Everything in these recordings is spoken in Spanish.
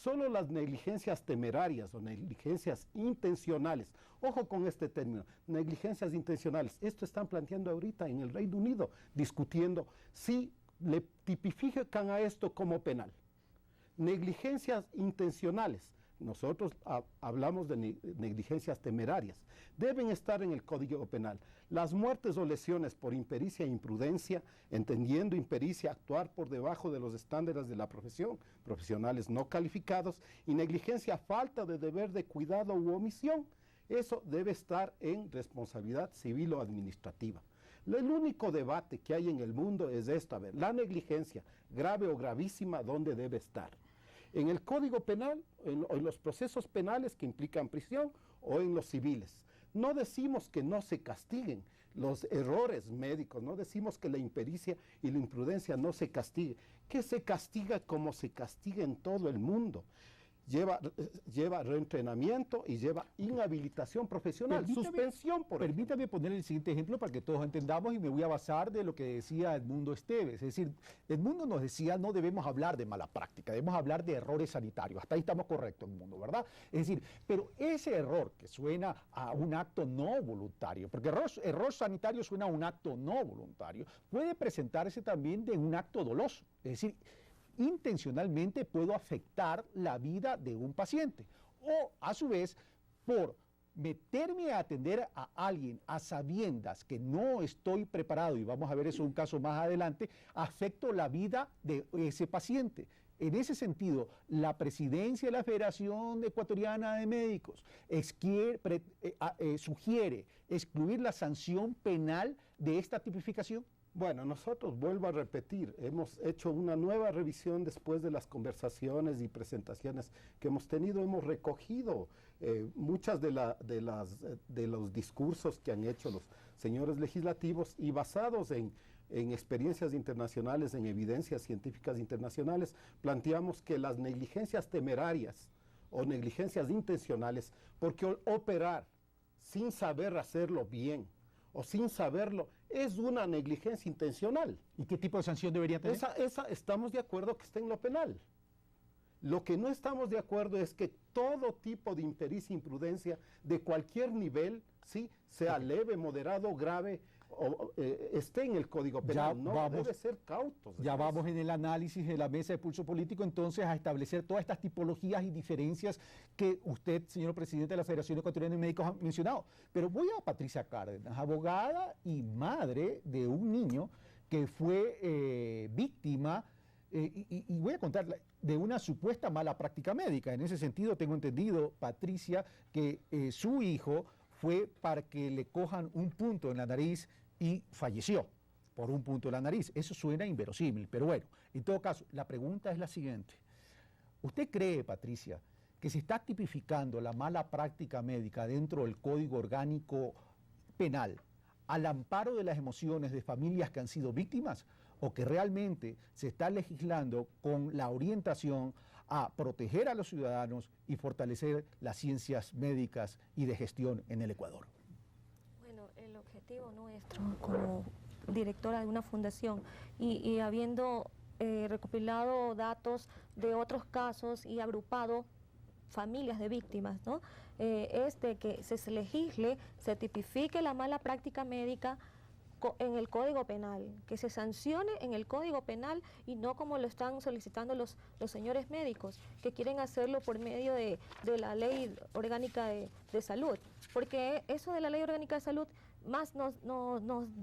Solo las negligencias temerarias o negligencias intencionales, ojo con este término, negligencias intencionales, esto están planteando ahorita en el Reino Unido, discutiendo si le tipifican a esto como penal. Negligencias intencionales, nosotros hablamos de negligencias temerarias, deben estar en el Código Penal. Las muertes o lesiones por impericia e imprudencia, entendiendo impericia actuar por debajo de los estándares de la profesión, profesionales no calificados, y negligencia falta de deber de cuidado u omisión, eso debe estar en responsabilidad civil o administrativa. El único debate que hay en el mundo es esto, a ver, la negligencia grave o gravísima, ¿dónde debe estar? En el Código Penal, en los procesos penales que implican prisión o en los civiles. No decimos que no se castiguen los errores médicos, no decimos que la impericia y la imprudencia no se castiguen, que se castiga como se castiga en todo el mundo. Lleva reentrenamiento y lleva inhabilitación profesional, suspensión por ejemplo. Permítame poner el siguiente ejemplo para que todos entendamos y me voy a basar de lo que decía Edmundo Esteves. Es decir, Edmundo nos decía no debemos hablar de mala práctica, debemos hablar de errores sanitarios. Hasta ahí estamos correctos, Edmundo, ¿verdad? Es decir, pero ese error que suena a un acto no voluntario, porque error sanitario suena a un acto no voluntario, puede presentarse también de un acto doloso. Es decir, intencionalmente puedo afectar la vida de un paciente o a su vez por meterme a atender a alguien a sabiendas que no estoy preparado, y vamos a ver eso un caso más adelante, afecto la vida de ese paciente. En ese sentido, la presidencia de la Federación Ecuatoriana de Médicos sugiere excluir la sanción penal de esta tipificación. Bueno, nosotros, vuelvo a repetir, hemos hecho una nueva revisión después de las conversaciones y presentaciones que hemos tenido. Hemos recogido muchas de los discursos que han hecho los señores legislativos y basados en experiencias internacionales, en evidencias científicas internacionales, planteamos que las negligencias temerarias o negligencias intencionales, porque operar sin saber hacerlo bien, o sin saberlo, es una negligencia intencional. ¿Y qué tipo de sanción debería tener? Esa estamos de acuerdo que esté en lo penal. Lo que no estamos de acuerdo es que todo tipo de impericia e imprudencia de cualquier nivel, ¿sí?, sea leve, moderado, grave, esté en el Código Penal. Debe ser cautos. Ya vamos en el análisis de la mesa de pulso político entonces a establecer todas estas tipologías y diferencias que usted, señor presidente de la Federación Ecuatoriana de Médicos, ha mencionado. Pero voy a Patricia Cárdenas, abogada y madre de un niño que fue víctima, y voy a contarle, de una supuesta mala práctica médica. En ese sentido, tengo entendido, Patricia, que su hijo fue para que le cojan un punto en la nariz y falleció por un punto en la nariz. Eso suena inverosímil, pero bueno, en todo caso, la pregunta es la siguiente. ¿Usted cree, Patricia, que se está tipificando la mala práctica médica dentro del Código Orgánico Penal al amparo de las emociones de familias que han sido víctimas, o que realmente se está legislando con la orientación a proteger a los ciudadanos y fortalecer las ciencias médicas y de gestión en el Ecuador? Bueno, el objetivo nuestro como directora de una fundación y habiendo recopilado datos de otros casos y agrupado familias de víctimas, ¿no?, es de que se legisle, se tipifique la mala práctica médica en el Código Penal, que se sancione en el Código Penal y no como lo están solicitando los señores médicos, que quieren hacerlo por medio de la Ley Orgánica de Salud, porque eso de la Ley Orgánica de Salud más nos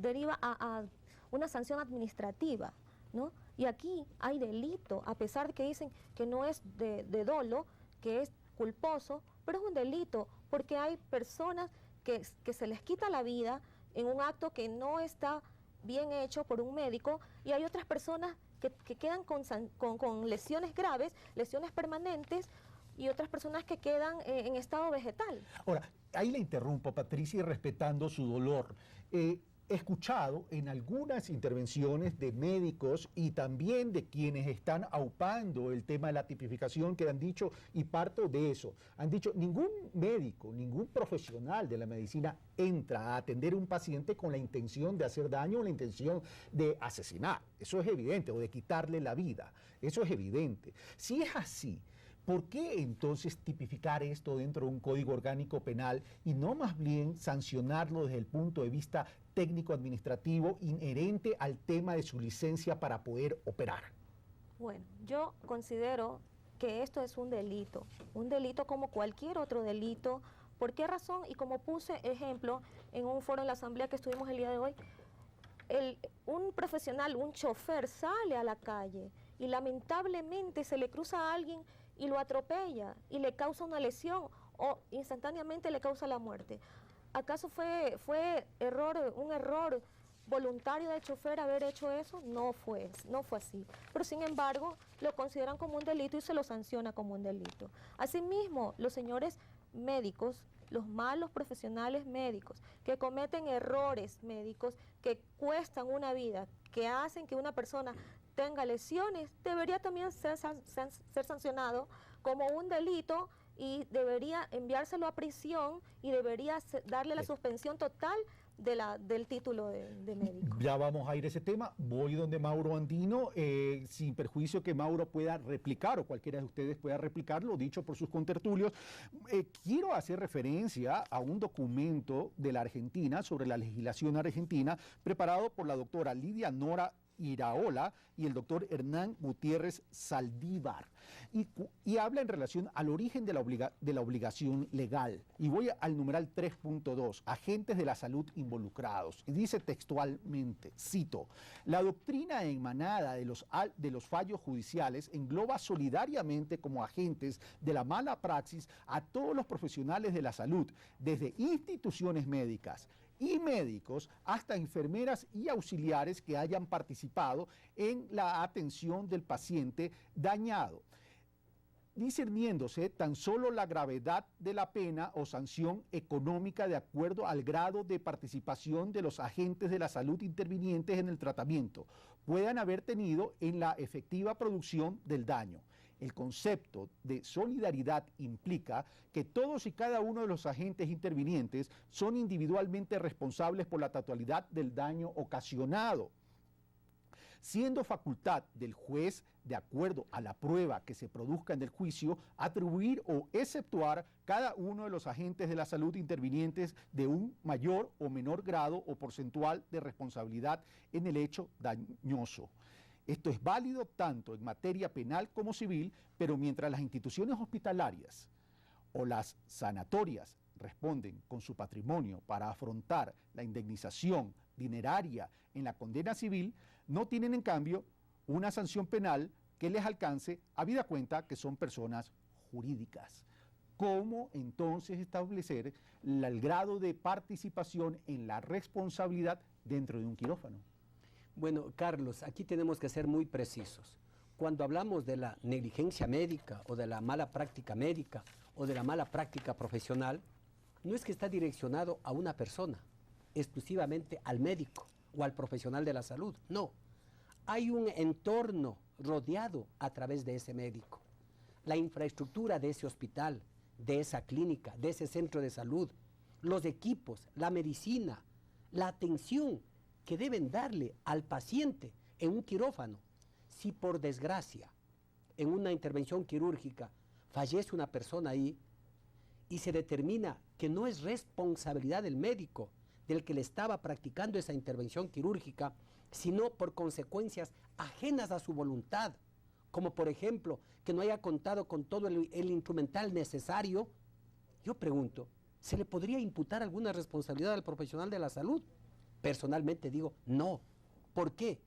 deriva a una sanción administrativa, ¿no? Y aquí hay delito, a pesar de que dicen que no es de dolo, que es culposo, pero es un delito, porque hay personas que se les quita la vida en un acto que no está bien hecho por un médico, y hay otras personas que quedan con lesiones graves, lesiones permanentes, y otras personas que quedan en estado vegetal. Ahora, ahí le interrumpo, Patricia, y respetando su dolor. He escuchado en algunas intervenciones de médicos y también de quienes están aupando el tema de la tipificación, que han dicho, y parto de eso, han dicho, ningún médico, ningún profesional de la medicina entra a atender a un paciente con la intención de hacer daño o la intención de asesinar. Eso es evidente, o de quitarle la vida. Eso es evidente. Si es así, ¿Por qué entonces tipificar esto dentro de un código orgánico penal y no más bien sancionarlo desde el punto de vista técnico-administrativo inherente al tema de su licencia para poder operar? Bueno, yo considero que esto es un delito como cualquier otro delito. ¿Por qué razón? Y como puse ejemplo en un foro en la asamblea que estuvimos el día de hoy, un profesional, un chofer sale a la calle y lamentablemente se le cruza a alguien y lo atropella y le causa una lesión o instantáneamente le causa la muerte. ¿Acaso fue un error voluntario del chofer haber hecho eso? No fue así. Pero sin embargo, lo consideran como un delito y se lo sanciona como un delito. Asimismo, los señores médicos, los malos profesionales médicos que cometen errores médicos que cuestan una vida, que hacen que una persona tenga lesiones, debería también ser sancionado como un delito y debería enviárselo a prisión y debería darle la suspensión total del título de médico. Ya vamos a ir a ese tema. Voy donde Mauro Andino, sin perjuicio que Mauro pueda replicar o cualquiera de ustedes pueda replicar lo dicho por sus contertulios. Quiero hacer referencia a un documento de la Argentina sobre la legislación argentina preparado por la doctora Lidia Nora Iraola y el doctor Hernán Gutiérrez Saldívar. Y habla en relación al origen de la obligación legal. Y voy al numeral 3.2, agentes de la salud involucrados. Y dice textualmente, cito, la doctrina emanada de los fallos judiciales engloba solidariamente como agentes de la mala praxis a todos los profesionales de la salud, desde instituciones médicas y médicos hasta enfermeras y auxiliares que hayan participado en la atención del paciente dañado, discerniéndose tan solo la gravedad de la pena o sanción económica de acuerdo al grado de participación de los agentes de la salud intervinientes en el tratamiento, puedan haber tenido en la efectiva producción del daño. El concepto de solidaridad implica que todos y cada uno de los agentes intervinientes son individualmente responsables por la totalidad del daño ocasionado, siendo facultad del juez, de acuerdo a la prueba que se produzca en el juicio, atribuir o exceptuar cada uno de los agentes de la salud intervinientes de un mayor o menor grado o porcentual de responsabilidad en el hecho dañoso. Esto es válido tanto en materia penal como civil, pero mientras las instituciones hospitalarias o las sanatorias responden con su patrimonio para afrontar la indemnización dineraria en la condena civil, no tienen en cambio una sanción penal que les alcance, habida cuenta que son personas jurídicas. ¿Cómo entonces establecer el grado de participación en la responsabilidad dentro de un quirófano? Bueno, Carlos, aquí tenemos que ser muy precisos. Cuando hablamos de la negligencia médica o de la mala práctica médica o de la mala práctica profesional, no es que está direccionado a una persona, exclusivamente al médico o al profesional de la salud, no. Hay un entorno rodeado a través de ese médico. La infraestructura de ese hospital, de esa clínica, de ese centro de salud, los equipos, la medicina, la atención que deben darle al paciente en un quirófano. Si por desgracia, en una intervención quirúrgica, fallece una persona ahí y se determina que no es responsabilidad del médico del que le estaba practicando esa intervención quirúrgica, sino por consecuencias ajenas a su voluntad, como por ejemplo, que no haya contado con todo el instrumental necesario, yo pregunto, ¿se le podría imputar alguna responsabilidad al profesional de la salud? Personalmente digo, no. ¿Por qué?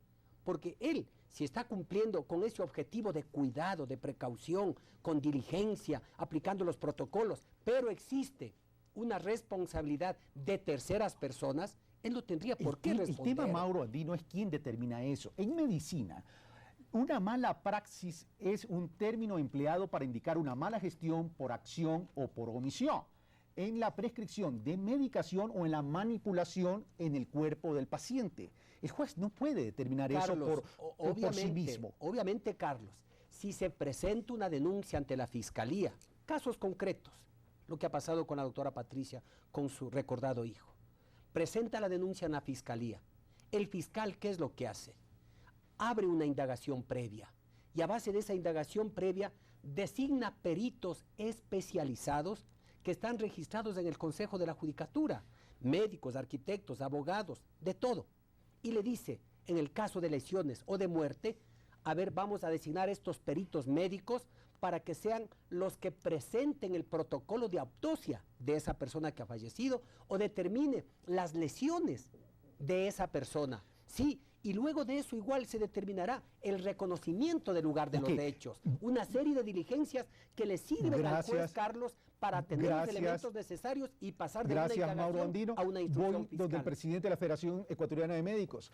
Porque él, si está cumpliendo con ese objetivo de cuidado, de precaución, con diligencia, aplicando los protocolos, pero existe una responsabilidad de terceras personas, él no tendría por qué responder. El tema, Mauro Andino, es quién determina eso. En medicina, una mala praxis es un término empleado para indicar una mala gestión por acción o por omisión en la prescripción de medicación o en la manipulación en el cuerpo del paciente. El juez no puede determinar Carlos, eso por sí mismo. Obviamente, Carlos, si se presenta una denuncia ante la Fiscalía, casos concretos, lo que ha pasado con la doctora Patricia, con su recordado hijo, presenta la denuncia en la Fiscalía. El fiscal, ¿qué es lo que hace? Abre una indagación previa y a base de esa indagación previa designa peritos especializados que están registrados en el Consejo de la Judicatura, médicos, arquitectos, abogados, de todo. Y le dice, en el caso de lesiones o de muerte, a ver, vamos a designar estos peritos médicos para que sean los que presenten el protocolo de autopsia de esa persona que ha fallecido o determine las lesiones de esa persona. Sí, y luego de eso igual se determinará el reconocimiento del lugar de los hechos. Una serie de diligencias que le sirven al juez Carlos para tener los elementos necesarios y pasar de una indagación a una instrucción fiscal. Donde el presidente de la Federación Ecuatoriana de Médicos.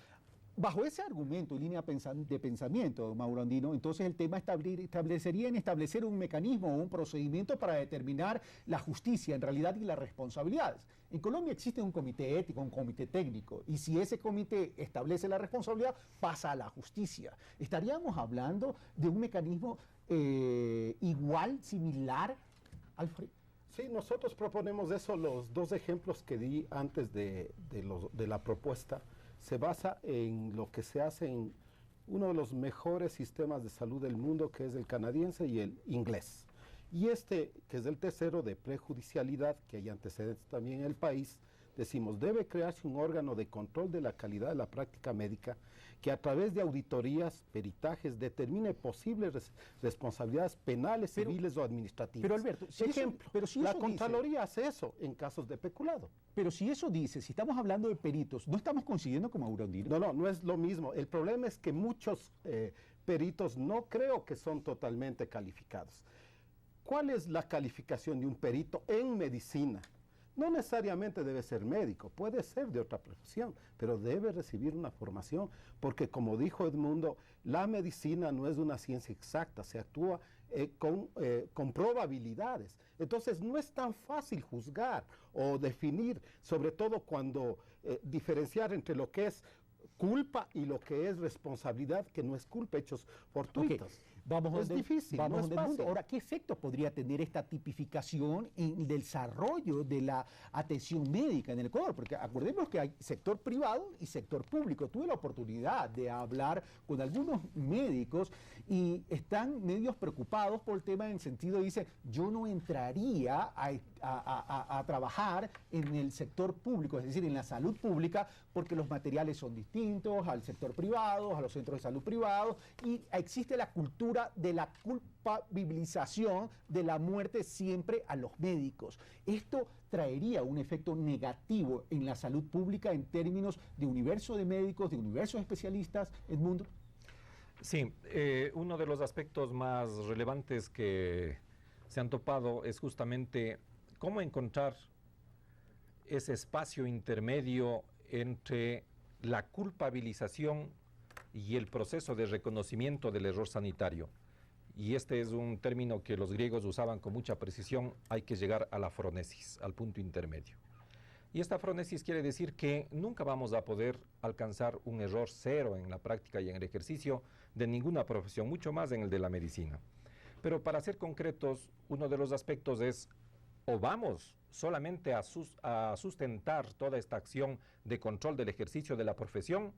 Bajo ese argumento y línea de pensamiento, Mauro Andino, entonces el tema establecería en establecer un mecanismo o un procedimiento para determinar la justicia en realidad y las responsabilidades. En Colombia existe un comité ético, un comité técnico, y si ese comité establece la responsabilidad, pasa a la justicia. ¿Estaríamos hablando de un mecanismo igual, similar, Alfred? Sí, nosotros proponemos eso. Los dos ejemplos que di antes de la propuesta se basa en lo que se hace en uno de los mejores sistemas de salud del mundo, que es el canadiense y el inglés. Y este, que es el tercero de prejudicialidad, que hay antecedentes también en el país, decimos, debe crearse un órgano de control de la calidad de la práctica médica que a través de auditorías, peritajes, determine posibles responsabilidades penales, civiles o administrativas. Pero Alberto, la Contraloría hace eso en casos de peculado. Pero si eso dice, si estamos hablando de peritos, ¿no estamos coincidiendo con Mauro Andino? No es lo mismo. El problema es que muchos peritos no creo que son totalmente calificados. ¿Cuál es la calificación de un perito en medicina? No necesariamente debe ser médico, puede ser de otra profesión, pero debe recibir una formación, porque como dijo Edmundo, la medicina no es una ciencia exacta, se actúa con probabilidades. Entonces no es tan fácil juzgar o definir, sobre todo cuando diferenciar entre lo que es culpa y lo que es responsabilidad, que no es culpa, hechos fortuitos. Es difícil, no es fácil. Ahora, ¿qué efectos podría tener esta tipificación en el desarrollo de la atención médica en el Ecuador? Porque acordemos que hay sector privado y sector público. Tuve la oportunidad de hablar con algunos médicos y están medios preocupados por el tema en el sentido, dicen, yo no entraría a trabajar en el sector público, es decir, en la salud pública, porque los materiales son distintos al sector privado, a los centros de salud privados, y existe la cultura de la culpabilización de la muerte siempre a los médicos. Esto traería un efecto negativo en la salud pública en términos de universo de médicos, de universo de especialistas, Edmundo. Sí, uno de los aspectos más relevantes que se han topado es justamente cómo encontrar ese espacio intermedio entre la culpabilización y el proceso de reconocimiento del error sanitario. Y este es un término que los griegos usaban con mucha precisión, hay que llegar a la afronesis, al punto intermedio. Y esta afronesis quiere decir que nunca vamos a poder alcanzar un error cero en la práctica y en el ejercicio de ninguna profesión, mucho más en el de la medicina. Pero para ser concretos, uno de los aspectos es, o vamos solamente a sustentar toda esta acción de control del ejercicio de la profesión,